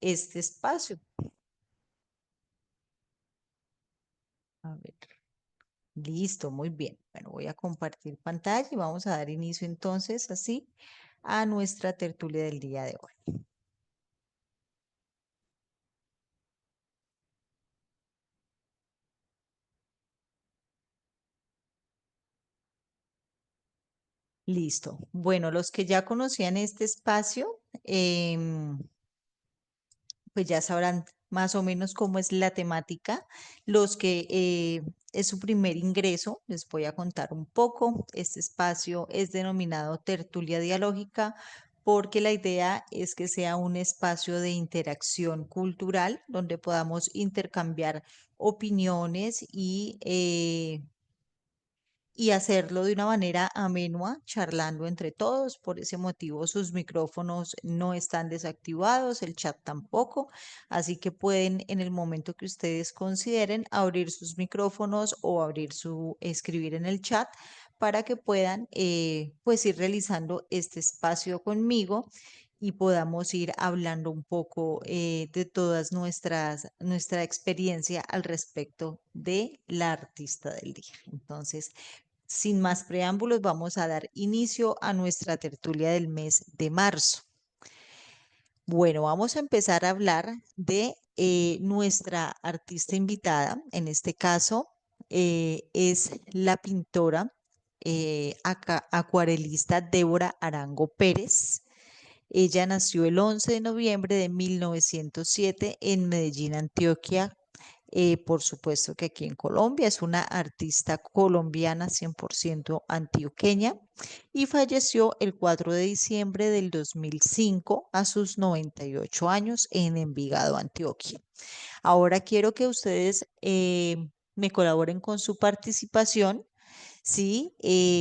este espacio. A ver, listo, muy bien. Bueno, voy a compartir pantalla y vamos a dar inicio entonces así a nuestra tertulia del día de hoy. Listo. Bueno, los que ya conocían este espacio, pues ya sabrán más o menos cómo es la temática. Los que es su primer ingreso, les voy a contar un poco. Este espacio es denominado tertulia dialógica porque la idea es que sea un espacio de interacción cultural donde podamos intercambiar opiniones y hacerlo de una manera amenua, charlando entre todos. Por ese motivo, sus micrófonos no están desactivados, el chat tampoco, así que pueden en el momento que ustedes consideren abrir sus micrófonos o escribir en el chat para que puedan pues ir realizando este espacio conmigo y podamos ir hablando un poco de todas nuestra experiencia al respecto de la artista del día. Entonces, sin más preámbulos, vamos a dar inicio a nuestra tertulia del mes de marzo. Bueno, vamos a empezar a hablar de nuestra artista invitada. En este caso, es la pintora acuarelista Débora Arango Pérez. Ella nació el 11 de noviembre de 1907 en Medellín, Antioquia. Por supuesto que aquí en Colombia es una artista colombiana 100% antioqueña y falleció el 4 de diciembre del 2005 a sus 98 años en Envigado, Antioquia. Ahora quiero que ustedes me colaboren con su participación. Sí,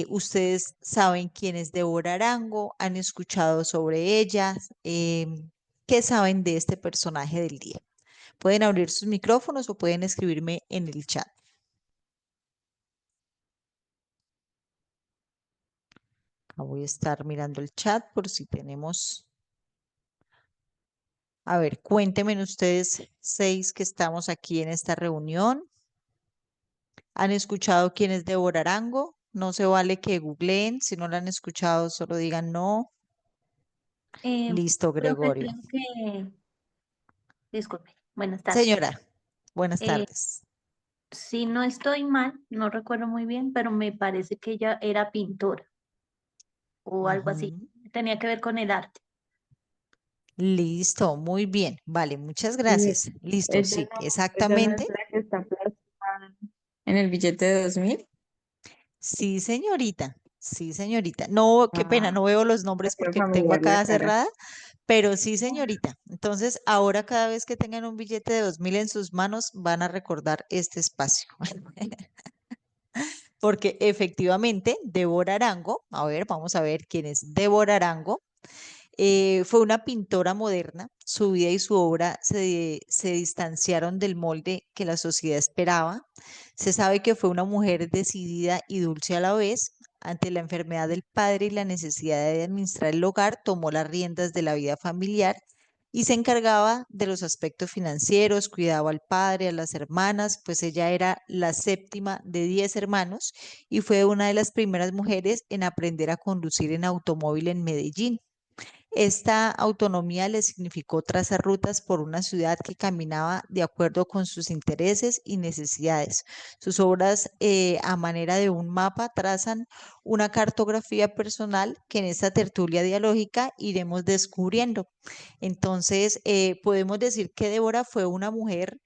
ustedes saben quién es Débora Arango, han escuchado sobre ella, ¿qué saben de este personaje del día? Pueden abrir sus micrófonos o pueden escribirme en el chat. Voy a estar mirando el chat por si tenemos. A ver, cuéntenme ustedes 6 que estamos aquí en esta reunión. ¿Han escuchado quién es Débora Arango? No se vale que googleen. Si no la han escuchado, solo digan no. Eh, Listo, Profe, Gregorio. creo que, disculpe, buenas tardes. Señora, buenas Eh, tardes. si no estoy mal, no recuerdo muy bien, pero me parece que ella era pintora o algo así. Ujú. Tenía que ver con el arte. Listo, muy bien. Vale, muchas Y gracias. Listo, ella sí, no es exactamente. la que está plasmada en el billete de 2000. Sí, señorita. Sí, señorita. No, qué pena, Ah, no veo los me nombres quedó porque tengo familiar la acá cara. cerrada, pero sí, señorita. Entonces, ahora cada vez que tengan un billete de 2000 en sus manos, van a recordar este espacio. Porque efectivamente, Débora Arango, a ver, vamos a ver quién es Débora Arango. Fue una pintora moderna. Su vida y su obra se distanciaron del molde que la sociedad esperaba. Se sabe que fue una mujer decidida y dulce a la vez. Ante la enfermedad del padre y la necesidad de administrar el hogar, tomó las riendas de la vida familiar y se encargaba de los aspectos financieros, cuidaba al padre, a las hermanas, pues ella era la séptima de 10 hermanos y fue una de las primeras mujeres en aprender a conducir en automóvil en Medellín. Esta autonomía le significó trazar rutas por una ciudad que caminaba de acuerdo con sus intereses y necesidades. Sus obras, a manera de un mapa, trazan una cartografía personal que en esta tertulia dialógica iremos descubriendo. Entonces, podemos decir que Débora fue una mujer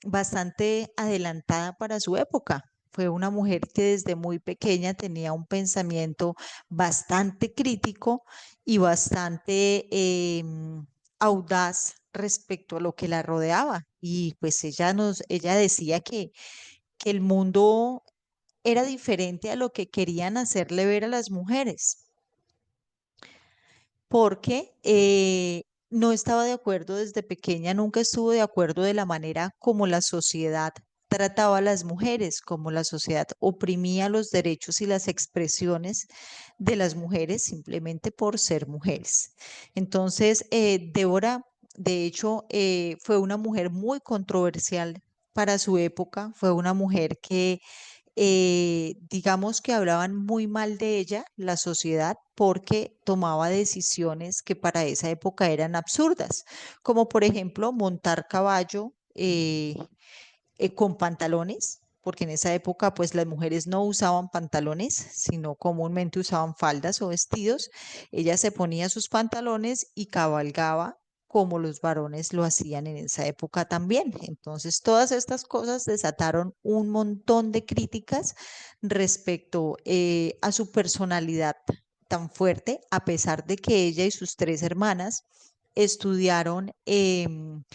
bastante adelantada para su época. Fue una mujer que desde muy pequeña tenía un pensamiento bastante crítico y bastante audaz respecto a lo que la rodeaba. Y pues ella decía que el mundo era diferente a lo que querían hacerle ver a las mujeres, porque no estaba de acuerdo desde pequeña, nunca estuvo de acuerdo de la manera como la sociedad trataba a las mujeres, como la sociedad oprimía los derechos y las expresiones de las mujeres simplemente por ser mujeres. Entonces, Débora De hecho, fue una mujer muy controversial para su época, fue una mujer que digamos que hablaban muy mal de ella, la sociedad, porque tomaba decisiones que para esa época eran absurdas, como por ejemplo montar caballo con pantalones, porque en esa época pues las mujeres no usaban pantalones, sino comúnmente usaban faldas o vestidos. Ella se ponía sus pantalones y cabalgaba como los varones lo hacían en esa época también. Entonces, todas estas cosas desataron un montón de críticas respecto a su personalidad tan fuerte, a pesar de que ella y sus tres hermanas estudiaron en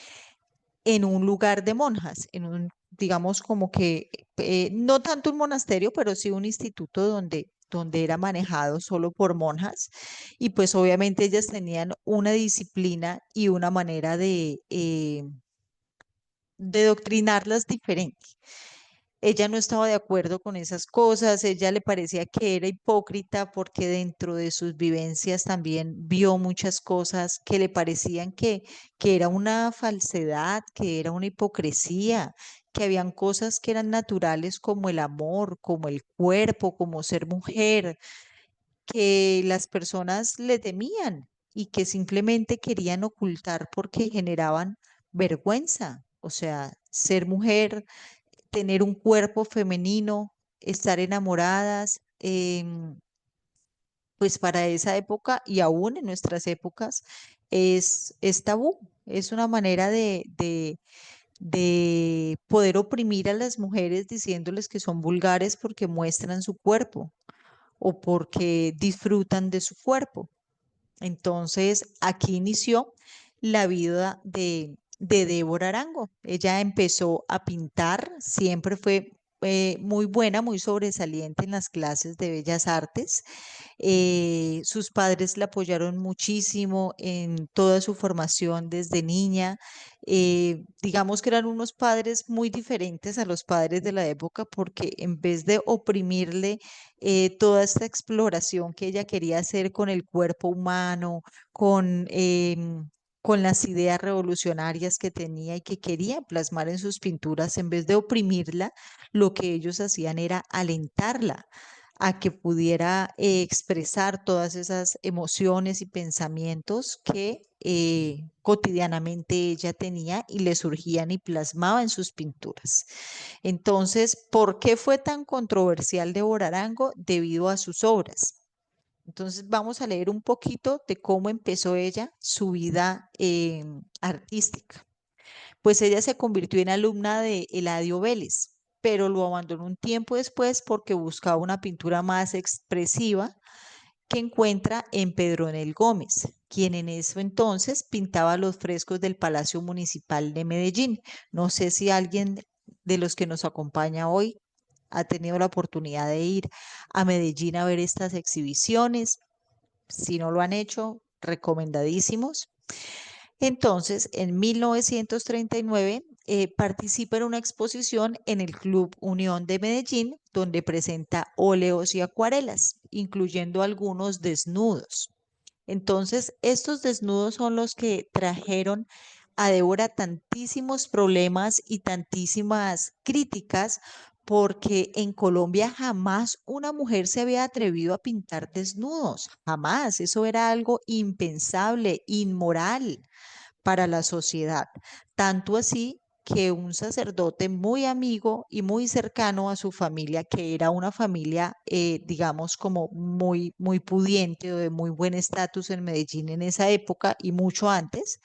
un lugar de monjas, en un, digamos, como que no tanto un monasterio, pero sí un instituto donde era manejado solo por monjas. Y pues obviamente ellas tenían una disciplina y una manera de doctrinarlas diferente. Ella no estaba de acuerdo con esas cosas, ella le parecía que era hipócrita porque dentro de sus vivencias también vio muchas cosas que le parecían que era una falsedad, que era una hipocresía, que habían cosas que eran naturales como el amor, como el cuerpo, como ser mujer, que las personas le temían y que simplemente querían ocultar porque generaban vergüenza. O sea, ser mujer, tener un cuerpo femenino, estar enamoradas, pues para esa época y aún en nuestras épocas es tabú. Es una manera de poder oprimir a las mujeres diciéndoles que son vulgares porque muestran su cuerpo o porque disfrutan de su cuerpo. Entonces, aquí inició la vida de Débora Arango. Ella empezó a pintar, siempre fue muy buena, muy sobresaliente en las clases de bellas artes. Sus padres la apoyaron muchísimo en toda su formación desde niña. Digamos que eran unos padres muy diferentes a los padres de la época porque en vez de oprimirle toda esta exploración que ella quería hacer con el cuerpo humano, con las ideas revolucionarias que tenía y que quería plasmar en sus pinturas, en vez de oprimirla, lo que ellos hacían era alentarla a que pudiera expresar todas esas emociones y pensamientos que cotidianamente ella tenía y le surgían y plasmaba en sus pinturas. Entonces, ¿por qué fue tan controversial de Arango? Debido a sus obras. Entonces, vamos a leer un poquito de cómo empezó ella su vida artística. Pues ella se convirtió en alumna de Eladio Vélez, pero lo abandonó un tiempo después porque buscaba una pintura más expresiva que encuentra en Pedronel Gómez, quien en eso entonces pintaba los frescos del Palacio Municipal de Medellín. No sé si alguien de los que nos acompaña hoy ha tenido la oportunidad de ir a Medellín a ver estas exhibiciones. Si no lo han hecho, recomendadísimos. Entonces, en 1939, participa en una exposición en el Club Unión de Medellín, donde presenta óleos y acuarelas, incluyendo algunos desnudos. Entonces, estos desnudos son los que trajeron a Débora tantísimos problemas y tantísimas críticas, porque en Colombia jamás una mujer se había atrevido a pintar desnudos, jamás. Eso era algo impensable, inmoral para la sociedad. Tanto así que un sacerdote muy amigo y muy cercano a su familia, que era una familia, digamos, como muy, muy pudiente o de muy buen estatus en Medellín en esa época y mucho antes,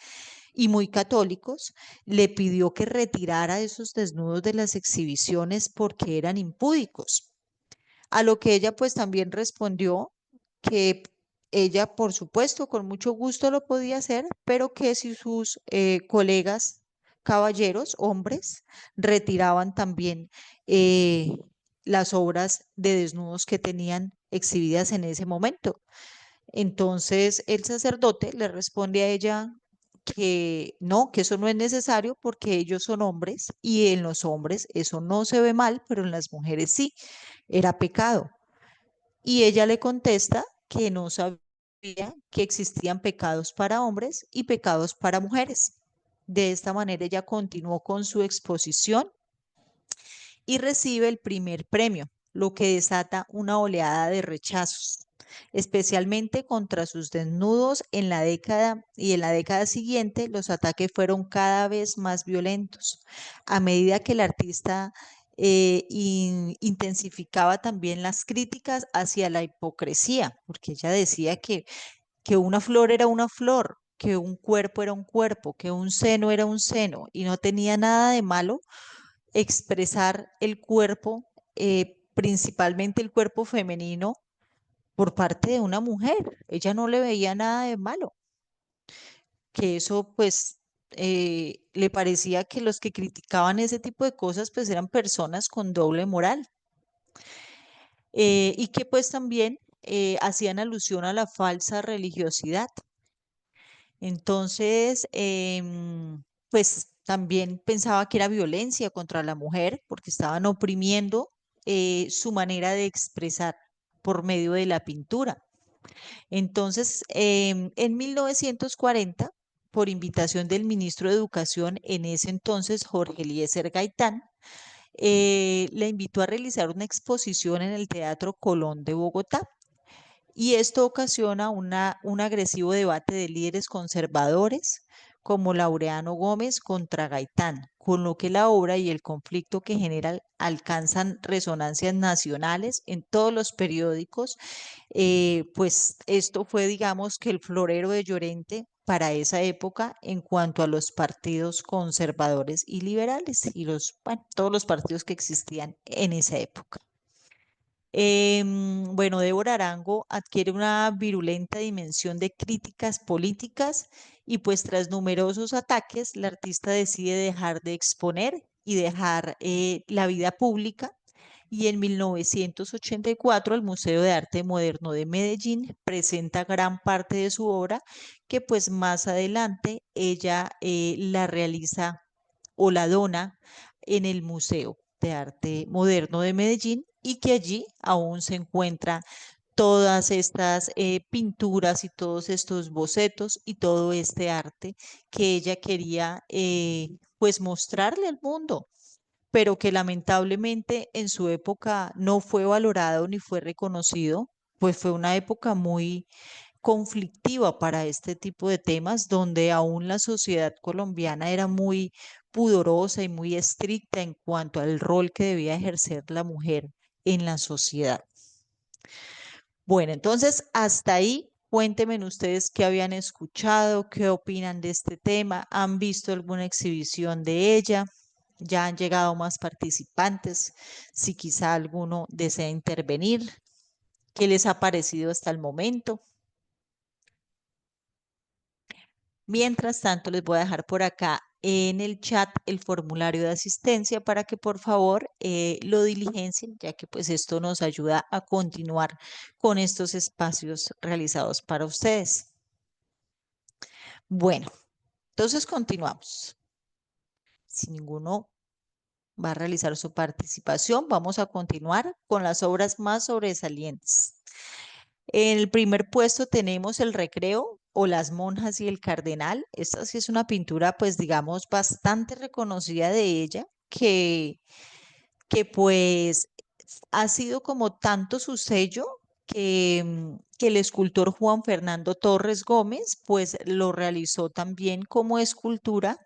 y muy católicos, le pidió que retirara esos desnudos de las exhibiciones porque eran impúdicos. A lo que ella pues también respondió que ella, por supuesto, con mucho gusto lo podía hacer, pero que si sus colegas caballeros, hombres, retiraban también eh, las obras de desnudos que tenían exhibidas en ese momento. Entonces el sacerdote le responde a ella que no, que eso no es necesario porque ellos son hombres y en los hombres eso no se ve mal, pero en las mujeres sí, era pecado. Y ella le contesta que no sabía que existían pecados para hombres y pecados para mujeres. De esta manera ella continuó con su exposición y recibe el primer premio, lo que desata una oleada de rechazos, especialmente contra sus desnudos en la década y en la década siguiente los ataques fueron cada vez más violentos. A medida que el artista intensificaba también las críticas hacia la hipocresía, porque ella decía que una flor era una flor, que un cuerpo era un cuerpo, que un seno era un seno, y no tenía nada de malo expresar el cuerpo, principalmente el cuerpo femenino, por parte de una mujer. Ella no le veía nada de malo, que eso pues le parecía que los que criticaban ese tipo de cosas pues eran personas con doble moral y que pues también hacían alusión a la falsa religiosidad. Entonces, pues también pensaba que era violencia contra la mujer porque estaban oprimiendo su manera de expresar por medio de la pintura. Entonces, en 1940, por invitación del ministro de Educación en ese entonces, Jorge Eliezer Gaitán, le invitó a realizar una exposición en el Teatro Colón de Bogotá. Y esto ocasiona un agresivo debate de líderes conservadores como Laureano Gómez contra Gaitán, con lo que la obra y el conflicto que genera alcanzan resonancias nacionales en todos los periódicos. Pues esto fue, digamos, que el florero de Llorente para esa época en cuanto a los partidos conservadores y liberales y bueno, todos los partidos que existían en esa época. Bueno, Débora Arango adquiere una virulenta dimensión de críticas políticas y pues tras numerosos ataques, la artista decide dejar de exponer y dejar la vida pública y en 1984 el Museo de Arte Moderno de Medellín presenta gran parte de su obra que pues más adelante ella la realiza o la dona en el Museo de Arte Moderno de Medellín y que allí aún se encuentran todas estas pinturas y todos estos bocetos y todo este arte que ella quería pues mostrarle al mundo, pero que lamentablemente en su época no fue valorado ni fue reconocido, pues fue una época muy conflictiva para este tipo de temas, donde aún la sociedad colombiana era muy pudorosa y muy estricta en cuanto al rol que debía ejercer la mujer en la sociedad. Bueno, entonces hasta ahí, cuéntenme ustedes qué habían escuchado, qué opinan de este tema, han visto alguna exhibición de ella, ya han llegado más participantes, si quizá alguno desea intervenir, qué les ha parecido hasta el momento. Mientras tanto, les voy a dejar por acá en el chat el formulario de asistencia para que por favor lo diligencien, ya que pues esto nos ayuda a continuar con estos espacios realizados para ustedes. Bueno, entonces continuamos. Si ninguno va a realizar su participación, vamos a continuar con las obras más sobresalientes. En el primer puesto tenemos El Recreo o Las Monjas y el Cardenal. Esta sí es una pintura, pues digamos, bastante reconocida de ella, que pues ha sido como tanto su sello que el escultor Juan Fernando Torres Gómez, pues lo realizó también como escultura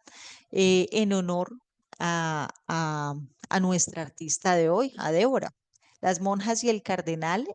en honor a nuestra artista de hoy, a Débora. Las Monjas y el Cardenal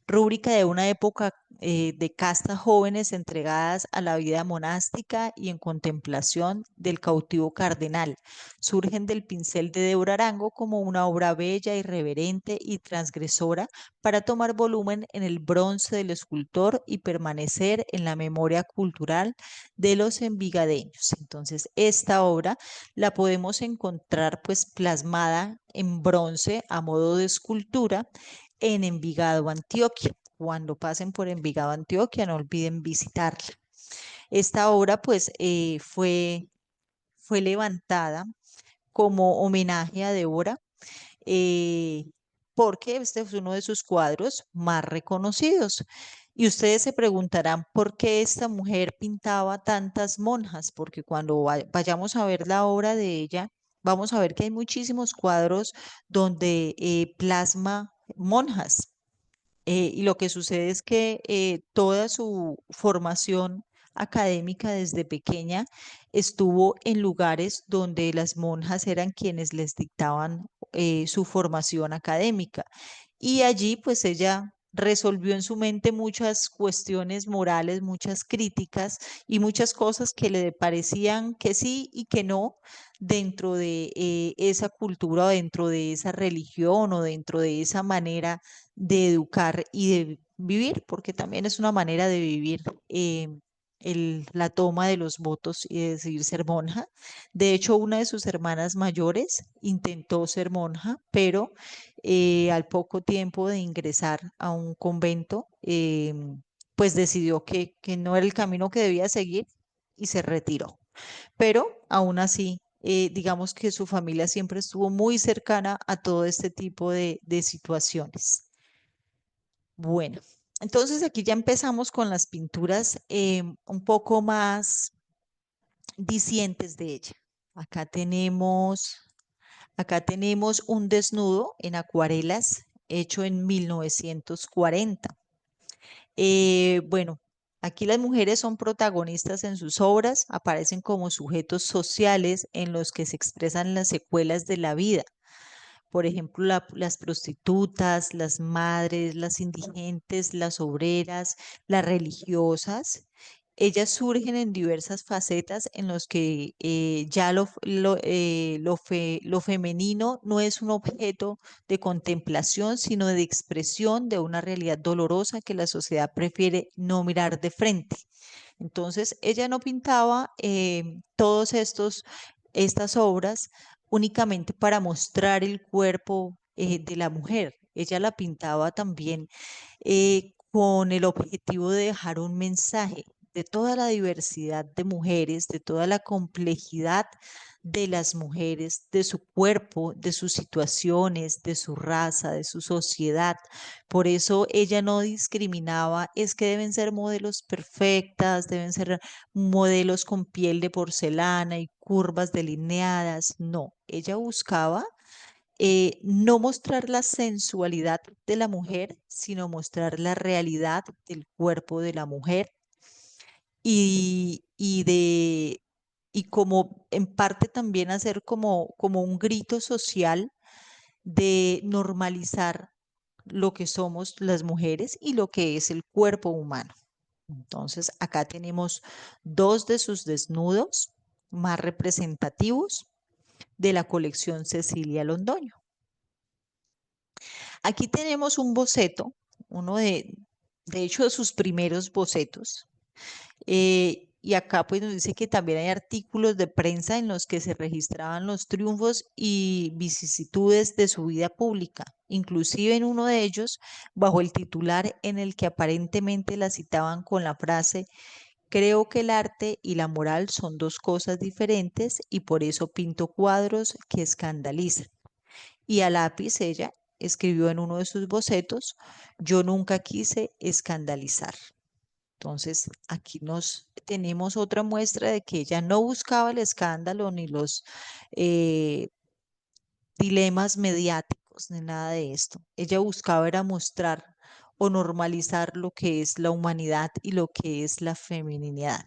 rúbrica de una época de castas jóvenes entregadas a la vida monástica y en contemplación del cautivo cardenal. Surgen del pincel de Débora Arango como una obra bella, irreverente y transgresora para tomar volumen en el bronce del escultor y permanecer en la memoria cultural de los envigadeños. Entonces, esta obra la podemos encontrar pues plasmada en bronce a modo de escultura en Envigado, Antioquia. Cuando pasen por Envigado, Antioquia, no olviden visitarla. Esta obra, pues, fue levantada como homenaje a Débora, eh, porque este es uno de sus cuadros más reconocidos. Y ustedes se preguntarán por qué esta mujer pintaba tantas monjas, porque cuando vayamos a ver la obra de ella, vamos a ver que hay muchísimos cuadros donde plasma monjas. Y lo que sucede es que toda su formación académica desde pequeña estuvo en lugares donde las monjas eran quienes les dictaban su formación académica. Y allí pues ella resolvió en su mente muchas cuestiones morales, muchas críticas y muchas cosas que le parecían que sí y que no dentro de esa cultura o dentro de esa religión o dentro de esa manera de educar y de vivir, porque también es una manera de vivir la toma de los votos y de decidir ser monja. De hecho, una de sus hermanas mayores intentó ser monja, pero al poco tiempo de ingresar a un convento, pues decidió que no era el camino que debía seguir y se retiró. Pero aún así, digamos que su familia siempre estuvo muy cercana a todo este tipo de situaciones. Bueno, entonces aquí ya empezamos con las pinturas un poco más dicientes de ella. Acá tenemos, acá tenemos un desnudo en acuarelas hecho en 1940. Bueno, aquí las mujeres son protagonistas en sus obras, aparecen como sujetos sociales en los que se expresan las secuelas de la vida. Por ejemplo, las prostitutas, las madres, las indigentes, las obreras, las religiosas. Ellas surgen en diversas facetas en los que ya lo femenino no es un objeto de contemplación, sino de expresión de una realidad dolorosa que la sociedad prefiere no mirar de frente. Entonces, ella no pintaba todos estas obras únicamente para mostrar el cuerpo de la mujer. Ella la pintaba también con el objetivo de dejar un mensaje de toda la diversidad de mujeres, de toda la complejidad de las mujeres, de su cuerpo, de sus situaciones, de su raza, de su sociedad. Por eso ella no discriminaba, es que deben ser modelos perfectas, deben ser modelos con piel de porcelana y curvas delineadas. No, ella buscaba no mostrar la sensualidad de la mujer, sino mostrar la realidad del cuerpo de la mujer y como en parte también hacer como un grito social de normalizar lo que somos las mujeres y lo que es el cuerpo humano. Entonces, acá tenemos dos de sus desnudos más representativos de la colección Cecilia Londoño. Aquí tenemos un boceto, uno de hecho, de sus primeros bocetos. Y acá pues nos dice que también hay artículos de prensa en los que se registraban los triunfos y vicisitudes de su vida pública, inclusive en uno de ellos bajo el titular en el que aparentemente la citaban con la frase: creo que el arte y la moral son dos cosas diferentes y por eso pinto cuadros que escandalizan. Y a lápiz ella escribió en uno de sus bocetos: yo nunca quise escandalizar. Entonces, aquí nos tenemos otra muestra de que ella no buscaba el escándalo ni los eh, dilemas mediáticos ni nada de esto. Ella buscaba era mostrar o normalizar lo que es la humanidad y lo que es la feminidad.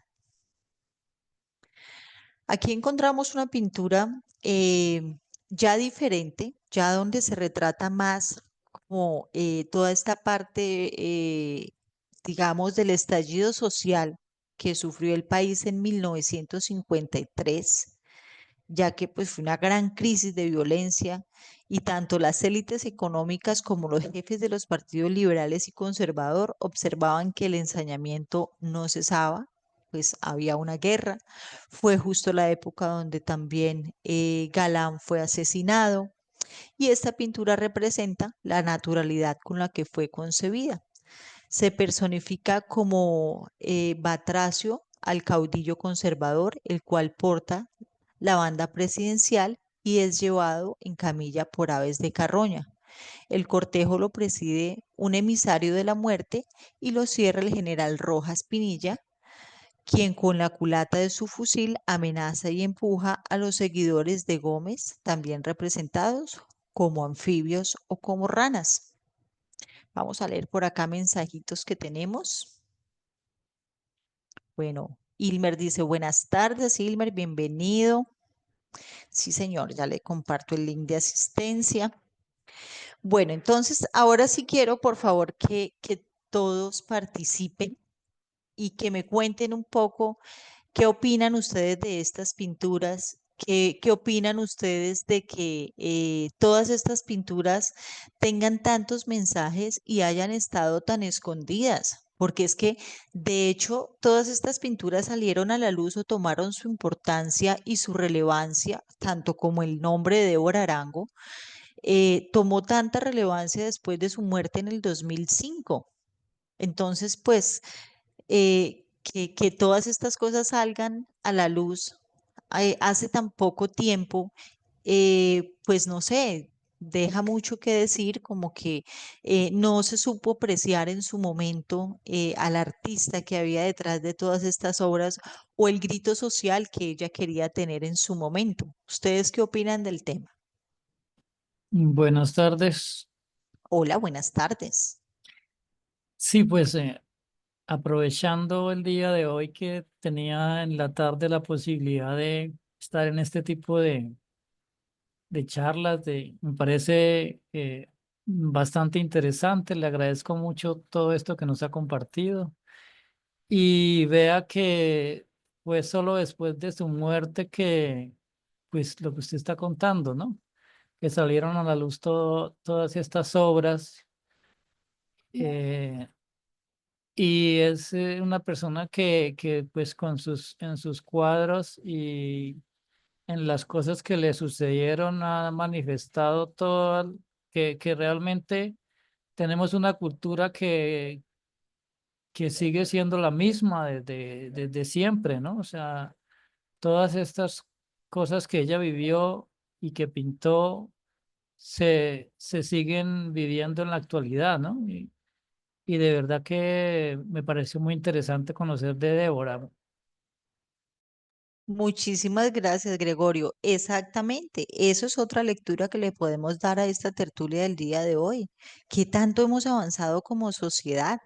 Aquí encontramos una pintura ya diferente, ya donde se retrata más como toda esta parte, digamos, del estallido social que sufrió el país en 1953, ya que pues fue una gran crisis de violencia y tanto las élites económicas como los jefes de los partidos liberales y conservador observaban que el ensañamiento no cesaba, pues había una guerra. Fue justo la época donde también Galán fue asesinado y esta pintura representa la naturalidad con la que fue concebida. Se personifica como Batracio al caudillo conservador, el cual porta la banda presidencial y es llevado en camilla por aves de carroña. El cortejo lo preside un emisario de la muerte y lo cierra el general Rojas Pinilla, quien con la culata de su fusil amenaza y empuja a los seguidores de Gómez, también representados como anfibios o como ranas. Vamos a leer por acá mensajitos que tenemos. Bueno, Ilmer dice, buenas tardes, Ilmer, bienvenido. Sí, señor, ya le comparto el link de asistencia. Bueno, entonces ahora sí quiero, por favor, que todos participen y que me cuenten un poco qué opinan ustedes de estas pinturas. ¿Qué opinan ustedes de que todas estas pinturas tengan tantos mensajes y hayan estado tan escondidas? Porque es que, de hecho, todas estas pinturas salieron a la luz o tomaron su importancia y su relevancia, tanto como el nombre de Débora Arango, tomó tanta relevancia después de su muerte en el 2005. Entonces, pues, que todas estas cosas salgan a la luz hace tan poco tiempo, pues no sé, deja mucho que decir, como que no se supo apreciar en su momento al artista que había detrás de todas estas obras o el grito social que ella quería tener en su momento. ¿Ustedes qué opinan del tema? Buenas tardes. Hola, buenas tardes. Sí, pues aprovechando el día de hoy que tenía en la tarde la posibilidad de estar en este tipo de charlas, me parece bastante interesante. Le agradezco mucho todo esto que nos ha compartido. Y vea que fue solo después de su muerte que, pues lo que usted está contando, ¿no? Que salieron a la luz todas estas obras. eh, Y es una persona que pues en sus cuadros y en las cosas que le sucedieron ha manifestado que realmente tenemos una cultura que sigue siendo la misma desde siempre, ¿no? O sea, todas estas cosas que ella vivió y que pintó se siguen viviendo en la actualidad, ¿no? Y de verdad que me pareció muy interesante conocer de Débora. Muchísimas gracias, Gregorio. Exactamente, eso es otra lectura que le podemos dar a esta tertulia del día de hoy. ¿Qué tanto hemos avanzado como sociedad?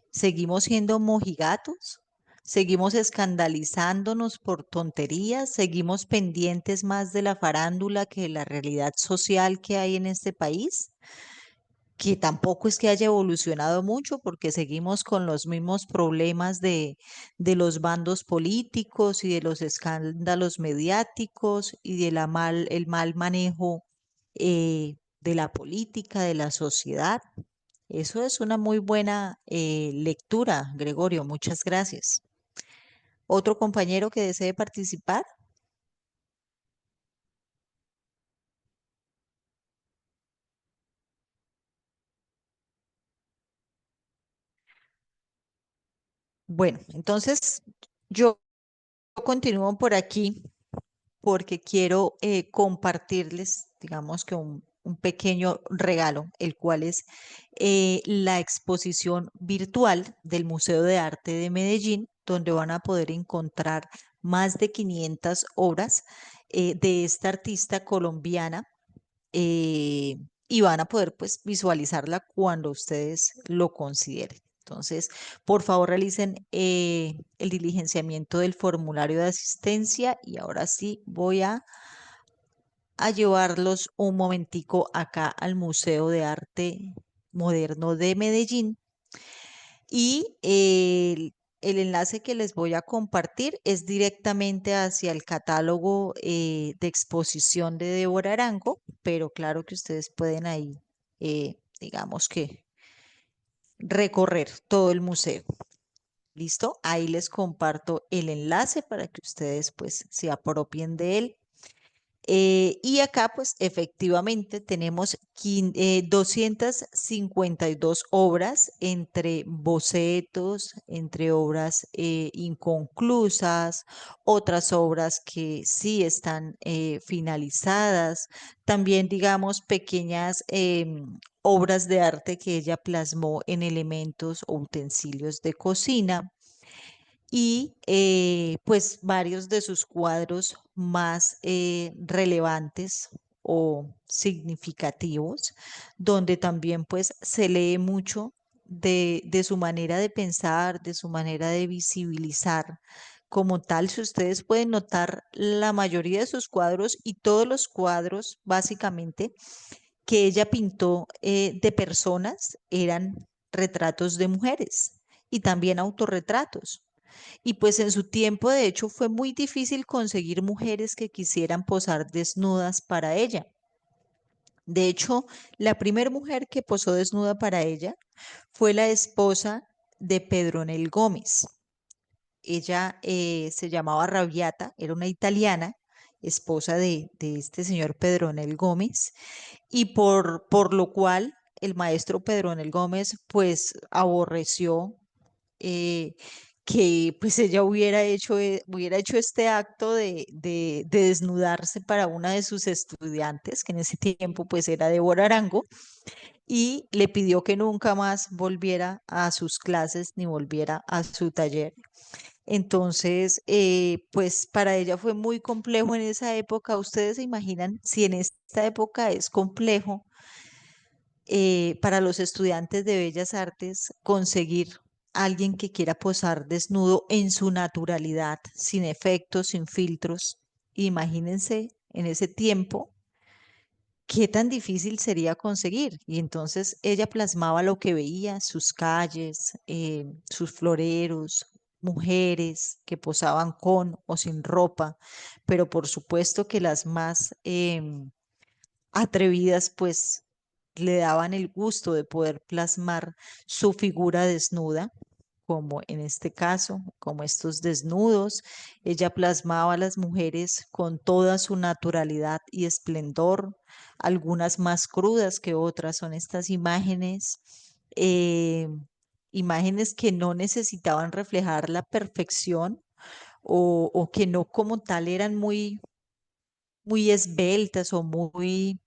¿Seguimos siendo mojigatos? ¿Seguimos escandalizándonos por tonterías? ¿Seguimos pendientes más de la farándula que de la realidad social que hay en este país? Que tampoco es que haya evolucionado mucho porque seguimos con los mismos problemas de los bandos políticos y de los escándalos mediáticos y de el mal manejo de la política, de la sociedad. Eso es una muy buena lectura, Gregorio. Muchas gracias. ¿Otro compañero que desee participar? Bueno, entonces yo continúo por aquí porque quiero compartirles, digamos que un pequeño regalo, el cual es la exposición virtual del Museo de Arte de Medellín, donde van a poder encontrar más de 500 obras de esta artista colombiana y van a poder pues visualizarla cuando ustedes lo consideren. Entonces, por favor, realicen el diligenciamiento del formulario de asistencia y ahora sí voy a llevarlos un momentico acá al Museo de Arte Moderno de Medellín y el enlace que les voy a compartir es directamente hacia el catálogo de exposición de Débora Arango, pero claro que ustedes pueden ahí, digamos que recorrer todo el museo. ¿Listo? Ahí les comparto el enlace para que ustedes pues se apropien de él. Y acá, pues efectivamente tenemos 252 obras entre bocetos, entre obras inconclusas, otras obras que sí están finalizadas, también digamos pequeñas obras de arte que ella plasmó en elementos o utensilios de cocina y pues varios de sus cuadros más relevantes o significativos, donde también pues se lee mucho de su manera de pensar, de su manera de visibilizar. Como tal, si ustedes pueden notar, la mayoría de sus cuadros y todos los cuadros básicamente que ella pintó de personas eran retratos de mujeres y también autorretratos. Y pues en su tiempo, de hecho, fue muy difícil conseguir mujeres que quisieran posar desnudas para ella. De hecho, la primera mujer que posó desnuda para ella fue la esposa de Pedronel Gómez. Ella se llamaba Rabiata, era una italiana, esposa de este señor Pedronel Gómez, y por lo cual el maestro Pedronel Gómez pues aborreció eh, que pues ella hubiera hecho este acto de desnudarse para una de sus estudiantes, que en ese tiempo pues era Débora Arango, y le pidió que nunca más volviera a sus clases ni volviera a su taller. Entonces, pues para ella fue muy complejo en esa época. Ustedes se imaginan si en esta época es complejo para los estudiantes de Bellas Artes conseguir alguien que quiera posar desnudo en su naturalidad, sin efectos, sin filtros. Imagínense en ese tiempo qué tan difícil sería conseguir. Y entonces ella plasmaba lo que veía, sus calles, sus floreros, mujeres que posaban con o sin ropa, pero por supuesto que las más atrevidas, pues le daban el gusto de poder plasmar su figura desnuda, como en este caso, como estos desnudos. Ella plasmaba a las mujeres con toda su naturalidad y esplendor, algunas más crudas que otras. Son estas imágenes, imágenes que no necesitaban reflejar la perfección o que no como tal eran muy esbeltas o muy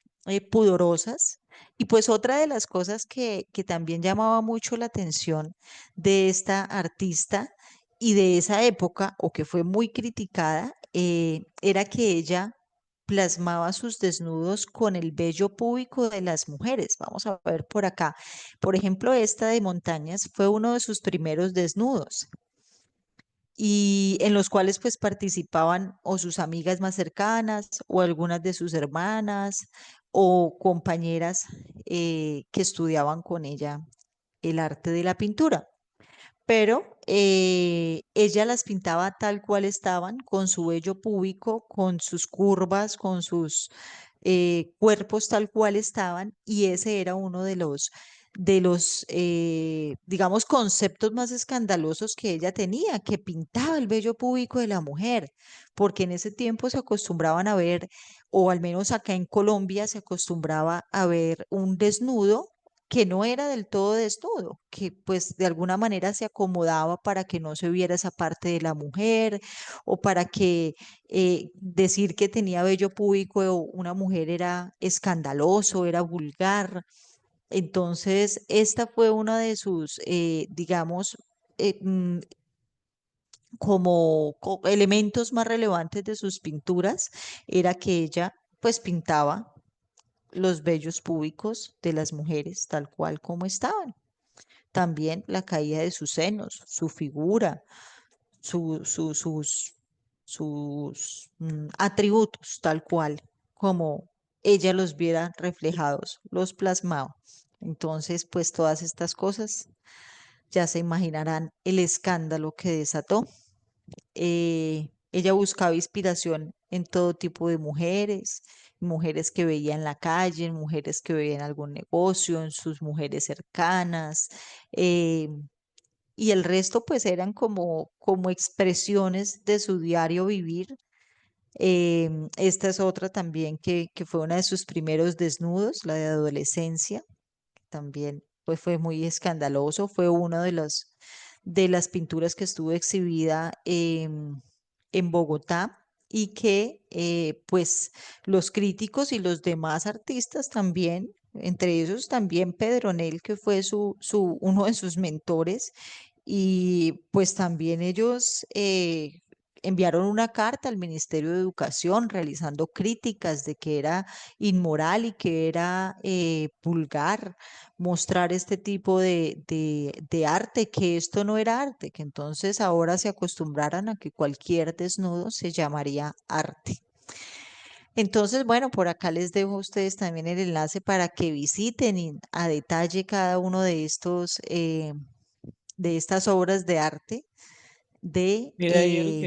pudorosas. Y pues otra de las cosas que también llamaba mucho la atención de esta artista y de esa época, o que fue muy criticada, era que ella plasmaba sus desnudos con el vello púbico de las mujeres. Vamos a ver por acá. Por ejemplo, esta de Montañas fue uno de sus primeros desnudos y en los cuales pues participaban o sus amigas más cercanas o algunas de sus hermanas o compañeras que estudiaban con ella el arte de la pintura. Pero ella las pintaba tal cual estaban, con su vello púbico, con sus curvas, con sus cuerpos tal cual estaban, y ese era uno de los digamos, conceptos más escandalosos que ella tenía, que pintaba el vello púbico de la mujer, porque en ese tiempo se acostumbraban a ver, o al menos acá en Colombia se acostumbraba a ver un desnudo que no era del todo desnudo, que pues de alguna manera se acomodaba para que no se viera esa parte de la mujer o para que decir que tenía vello púbico o una mujer era escandaloso, era vulgar. Entonces, esta fue una de sus, digamos, eh, mm, como elementos más relevantes de sus pinturas, era que ella pues pintaba los vellos púbicos de las mujeres tal cual como estaban. También la caída de sus senos, su figura, sus atributos, tal cual como ella los viera reflejados, los plasmaba. Entonces, pues todas estas cosas ya se imaginarán el escándalo que desató. Ella buscaba inspiración en todo tipo de mujeres, mujeres que veía en la calle, en mujeres que veía en algún negocio, en sus mujeres cercanas, eh, y el resto pues eran como expresiones de su diario vivir Esta es otra también que fue una de sus primeros desnudos, la de adolescencia, también pues fue muy escandaloso, fue una de las pinturas que estuvo exhibida en Bogotá y que pues los críticos y los demás artistas también, entre ellos también Pedronel, que fue uno de sus mentores, y pues también ellos enviaron una carta al Ministerio de Educación realizando críticas de que era inmoral y que era vulgar mostrar este tipo de arte, que esto no era arte, que entonces ahora se acostumbraran a que cualquier desnudo se llamaría arte. Entonces, bueno, por acá les dejo a ustedes también el enlace para que visiten a detalle cada uno de de estas obras de arte de Mira ahí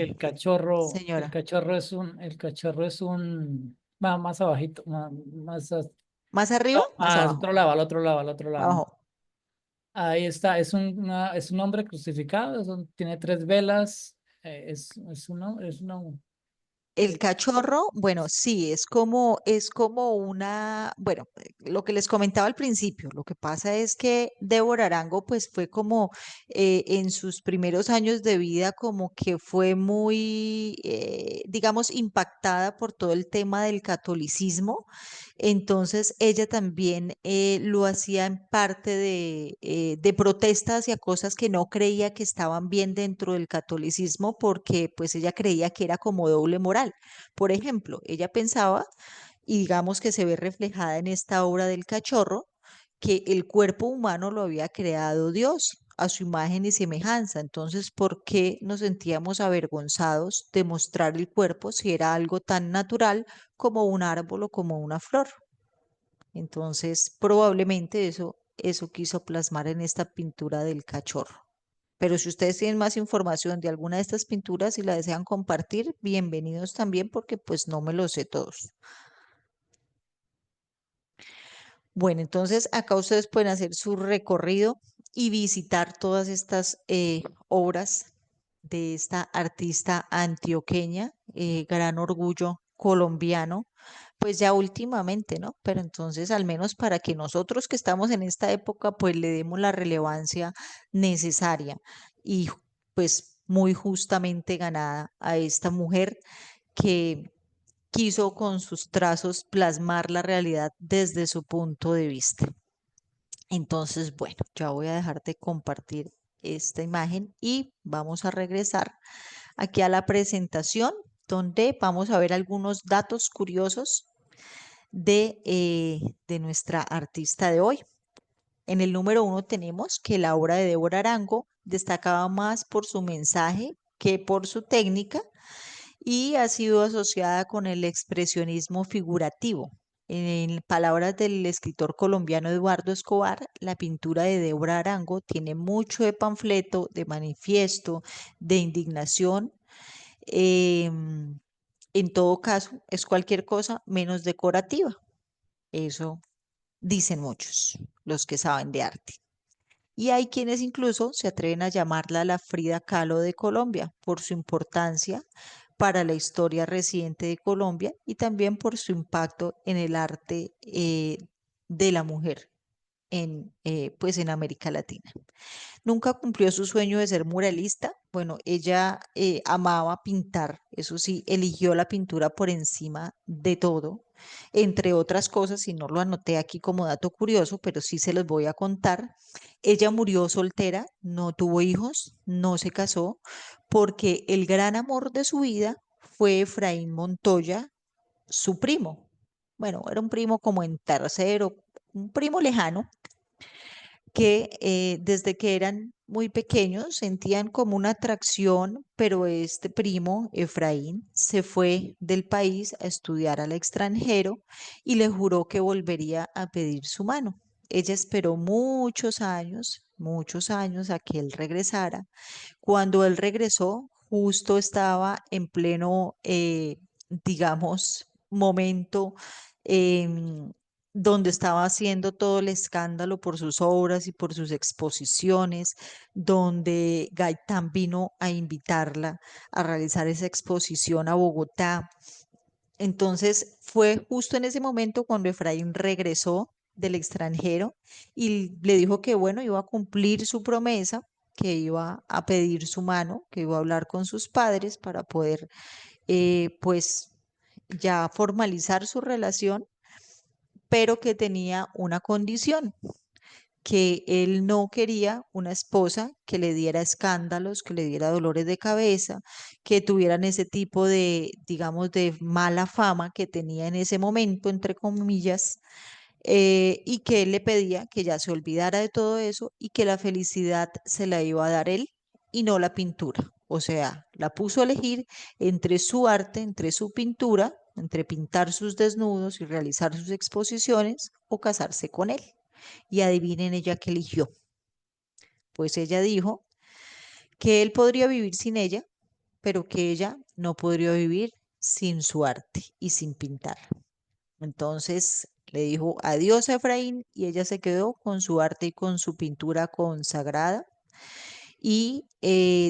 señora. el cachorro es un, más abajito, más, ¿Más arriba? Más al abajo. otro lado, al otro lado, al otro lado. Abajo. Ahí está, es un hombre crucificado, tiene tres velas, es una, El cachorro, bueno, sí, es como una, bueno, lo que les comentaba al principio, lo que pasa es que Débora Arango, pues fue como en sus primeros años de vida, como que fue muy, digamos, impactada por todo el tema del catolicismo. Entonces, ella también lo hacía en parte de protesta hacia cosas que no creía que estaban bien dentro del catolicismo, porque pues ella creía que era como doble moral. Por ejemplo, ella pensaba, y digamos que se ve reflejada en esta obra del cachorro, que el cuerpo humano lo había creado Dios a su imagen y semejanza. Entonces, ¿por qué nos sentíamos avergonzados de mostrar el cuerpo si era algo tan natural como un árbol o como una flor? Entonces, probablemente eso quiso plasmar en esta pintura del cachorro. Pero si ustedes tienen más información de alguna de estas pinturas y la desean compartir, bienvenidos también porque pues no me los sé todos. Bueno, entonces acá ustedes pueden hacer su recorrido y visitar todas estas obras de esta artista antioqueña, gran orgullo colombiano, pues ya últimamente, ¿no? Pero entonces al menos para que nosotros que estamos en esta época, pues le demos la relevancia necesaria y pues muy justamente ganada a esta mujer que quiso con sus trazos plasmar la realidad desde su punto de vista. Entonces, bueno, ya voy a dejar de compartir esta imagen y vamos a regresar aquí a la presentación donde vamos a ver algunos datos curiosos de nuestra artista de hoy. En el número 1 tenemos que la obra de Débora Arango destacaba más por su mensaje que por su técnica y ha sido asociada con el expresionismo figurativo. En palabras del escritor colombiano Eduardo Escobar, la pintura de Débora Arango tiene mucho de panfleto, de manifiesto, de indignación. em, en todo caso, es cualquier cosa menos decorativa. Eso dicen muchos, los que saben de arte. Y hay quienes incluso se atreven a llamarla la Frida Kahlo de Colombia por su importancia para la historia reciente de Colombia y también por su impacto en el arte de la mujer pues en América Latina. Nunca cumplió su sueño de ser muralista. Bueno, ella amaba pintar, eso sí, eligió la pintura por encima de todo, entre otras cosas, y no lo anoté aquí como dato curioso, pero sí se los voy a contar. Ella murió soltera, no tuvo hijos, no se casó, porque el gran amor de su vida fue Efraín Montoya, su primo. Bueno, era un primo como en tercero, un primo lejano que desde que eran muy pequeños sentían como una atracción, pero este primo, Efraín, se fue del país a estudiar al extranjero y le juró que volvería a pedir su mano. Ella esperó muchos años a que él regresara. Cuando él regresó, justo estaba en pleno, digamos, momento em, donde estaba haciendo todo el escándalo por sus obras y por sus exposiciones, donde Gaitán vino a invitarla a realizar esa exposición a Bogotá. Entonces fue justo en ese momento cuando Efraín regresó del extranjero y le dijo que bueno, iba a cumplir su promesa, que iba a pedir su mano, que iba a hablar con sus padres para poder pues ya formalizar su relación, pero que tenía una condición, que él no quería una esposa que le diera escándalos, que le diera dolores de cabeza, que tuvieran ese tipo de, digamos, de mala fama que tenía en ese momento, entre comillas, y que él le pedía que ya se olvidara de todo eso y que la felicidad se la iba a dar él y no la pintura. O sea, la puso a elegir entre su arte, entre su pintura, entre pintar sus desnudos y realizar sus exposiciones o casarse con él. Y adivinen ella qué eligió. Pues ella dijo que él podría vivir sin ella, pero que ella no podría vivir sin su arte y sin pintar. Entonces le dijo adiós a Efraín y ella se quedó con su arte y con su pintura consagrada. Y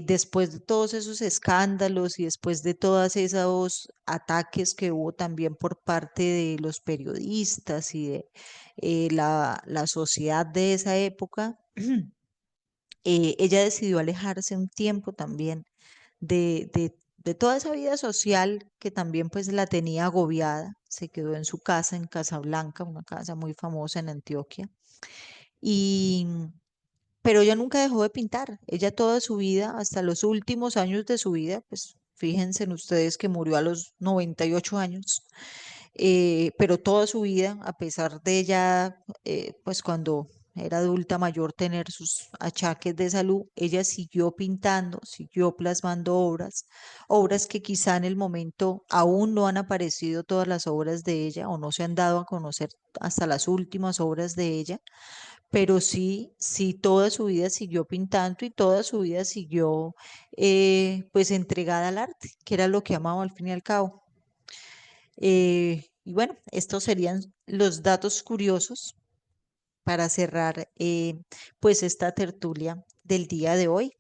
después de todos esos escándalos y después de todos esos ataques que hubo también por parte de los periodistas y de la sociedad de esa época, ella decidió alejarse un tiempo también de toda esa vida social que también pues la tenía agobiada. Se quedó en su casa en Casablanca, una casa muy famosa en Antioquia. Y, pero ella nunca dejó de pintar. Ella toda su vida, hasta los últimos años de su vida, pues fíjense en ustedes que murió a los 98 años, pero toda su vida, a pesar de ella, pues cuando era adulta mayor, tener sus achaques de salud, ella siguió pintando, siguió plasmando obras, obras que quizá en el momento aún no han aparecido todas las obras de ella o no se han dado a conocer hasta las últimas obras de ella, pero sí, sí, toda su vida siguió pintando y toda su vida siguió pues entregada al arte, que era lo que amaba al fin y al cabo. Y bueno, estos serían los datos curiosos para cerrar pues esta tertulia del día de hoy.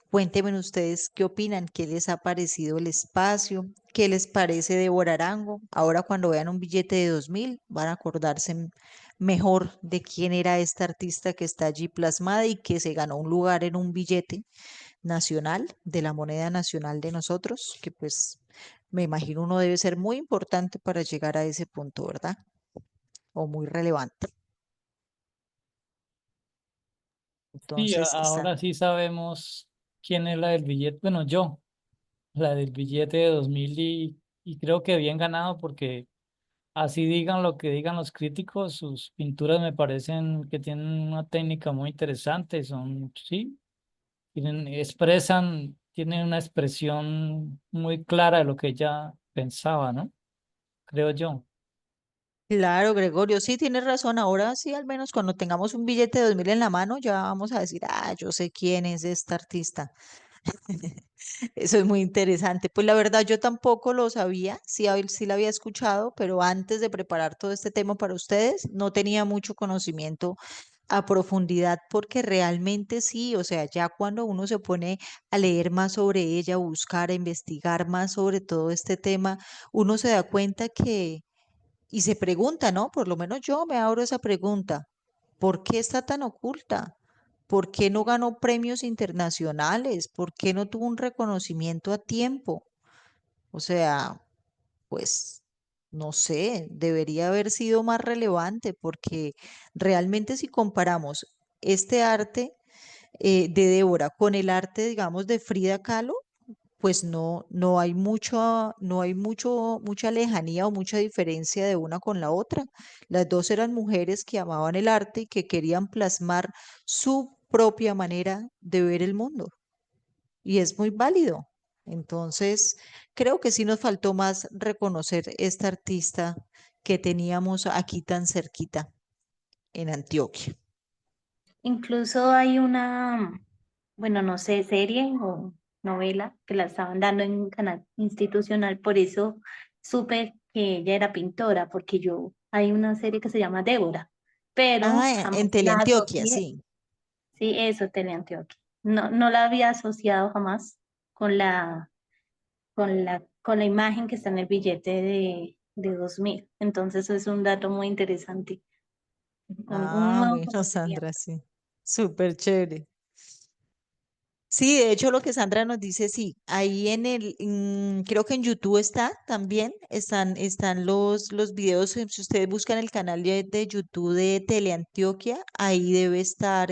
Cuéntenme ustedes qué opinan, qué les ha parecido el espacio, qué les parece Débora Arango. Ahora cuando vean un billete de 2000 van a acordarse mejor de quién era esta artista que está allí plasmada y que se ganó un lugar en un billete nacional, de la moneda nacional de nosotros, que pues me imagino uno debe ser muy importante para llegar a ese punto, ¿verdad? O muy relevante. Sí, Entonces, está ahora sí sabemos quién es la del billete. Bueno, yo, la del billete de 2000 y creo que bien ganado porque así digan lo que digan los críticos, sus pinturas me parecen que tienen una técnica muy interesante, son, sí, tienen una expresión muy clara de lo que ella pensaba, ¿no? Creo yo. claro, Gregorio, sí tienes razón. Ahora sí, al menos cuando tengamos un billete de 2000 en la mano, ya vamos a decir, ah, yo sé quién es esta artista. Eso es muy interesante. Pues la verdad, yo tampoco lo sabía, sí, sí la había escuchado, pero antes de preparar todo este tema para ustedes, no tenía mucho conocimiento a profundidad porque realmente sí, o sea, ya cuando uno se pone a leer más sobre ella, a buscar, a investigar más sobre todo este tema, uno se da cuenta que, y se pregunta, ¿no? Por lo menos yo me abro esa pregunta, ¿por qué está tan oculta? ¿Por qué no ganó premios internacionales? ¿Por qué no tuvo un reconocimiento a tiempo? O sea, pues no sé, debería haber sido más relevante porque realmente si comparamos este arte de Débora con el arte, digamos, de Frida Kahlo, pues no, no hay mucha lejanía o mucha diferencia de una con la otra. Las dos eran mujeres que amaban el arte y que querían plasmar su propia manera de ver el mundo. Y es muy válido. Entonces, creo que sí nos faltó más reconocer esta artista que teníamos aquí tan cerquita en Antioquia. Incluso hay una, bueno, no sé, serie o novela que la estaban dando en un canal institucional, por eso supe que ella era pintora, porque yo hay una serie que se llama Débora, pero Ah, jamás en la Teleantioquia, asocié. sí. Sí, eso, Teleantioquia. No, no la había asociado jamás con con la imagen que está en el billete de 2000. Entonces es un dato muy interesante, un Ah, nuevo bueno, conocimiento. Sandra, sí. Súper chévere. Sí, de hecho lo que Sandra nos dice, sí, ahí creo que en YouTube está también, están los videos, si ustedes buscan el canal de YouTube de Teleantioquia, ahí debe estar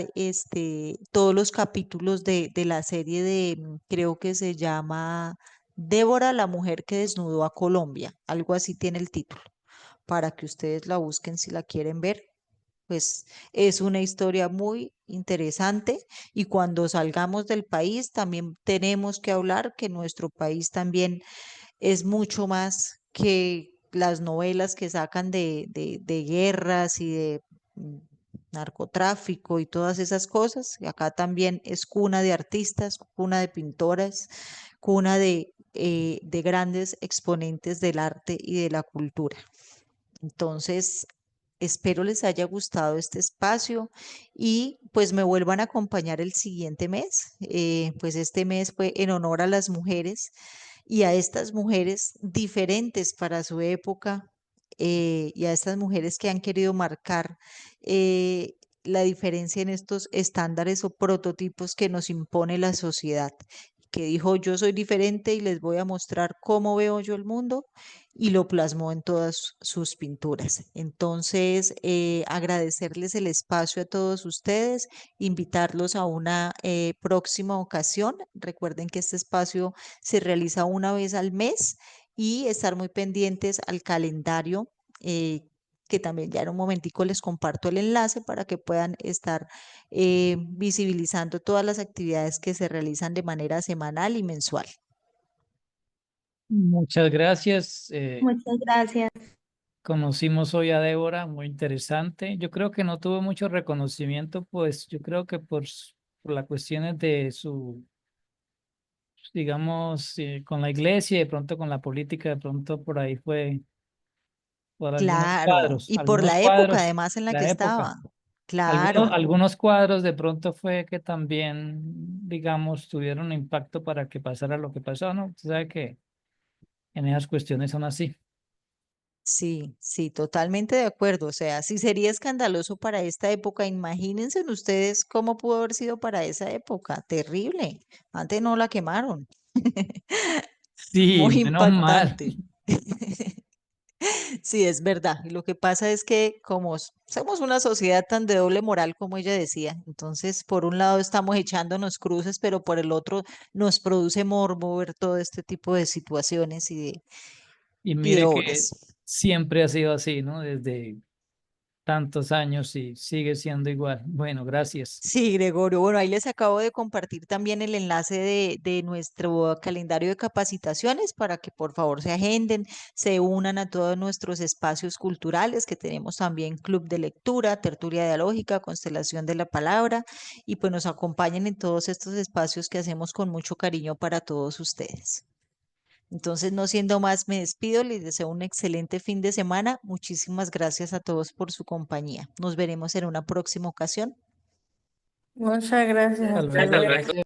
todos los capítulos de la serie creo que se llama Débora, la mujer que desnudó a Colombia, algo así tiene el título, para que ustedes la busquen si la quieren ver. Pues es una historia muy interesante y cuando salgamos del país también tenemos que hablar que nuestro país también es mucho más que las novelas que sacan de guerras y de mm, narcotráfico y todas esas cosas. Y acá también es cuna de artistas, cuna de pintoras, cuna de grandes exponentes del arte y de la cultura. Entonces, espero les haya gustado este espacio y pues me vuelvan a acompañar el siguiente mes. Pues este mes fue en honor a las mujeres y a estas mujeres diferentes para su época y a estas mujeres que han querido marcar la diferencia en estos estándares o prototipos que nos impone la sociedad, que dijo yo soy diferente y les voy a mostrar cómo veo yo el mundo y lo plasmó en todas sus pinturas. Entonces, agradecerles el espacio a todos ustedes, invitarlos a una próxima ocasión. Recuerden que este espacio se realiza una vez al mes y estar muy pendientes al calendario. Que también ya en un momentico les comparto el enlace para que puedan estar visibilizando todas las actividades que se realizan de manera semanal y mensual. Muchas gracias. Muchas gracias. Conocimos hoy a Débora, muy interesante. Yo creo que no tuvo mucho reconocimiento, pues yo creo que por las cuestiones de su, digamos, con la iglesia, de pronto con la política, de pronto por ahí fue por Claro, y por algunos la época cuadros, además en la que la época. estaba. Claro, Algunos cuadros de pronto fue que también, digamos, tuvieron impacto para que pasara lo que pasó, ¿no? Usted sabe que en esas cuestiones son así. sí, sí, totalmente de acuerdo. O sea, si sería escandaloso para esta época, imagínense ustedes cómo pudo haber sido para esa época. Terrible. Antes no la quemaron. Sí, Muy menos mal. impactante. Sí, es verdad. Y lo que pasa es que como somos una sociedad tan de doble moral como ella decía, entonces por un lado estamos echándonos cruces, pero por el otro nos produce morbo ver todo este tipo de situaciones Y y de mire que obras. siempre ha sido así, ¿no? Desde tantos años y sigue siendo igual. Bueno, gracias. Sí, Gregorio. Bueno, ahí les acabo de compartir también el enlace de nuestro calendario de capacitaciones para que por favor se agenden, se unan a todos nuestros espacios culturales que tenemos también club de lectura, tertulia dialógica, constelación de la palabra y pues nos acompañen en todos estos espacios que hacemos con mucho cariño para todos ustedes. Entonces, no siendo más, me despido, les deseo un excelente fin de semana. Muchísimas gracias a todos por su compañía. Nos veremos en una próxima ocasión. Muchas gracias. Hasta Hasta luego, luego. gracias.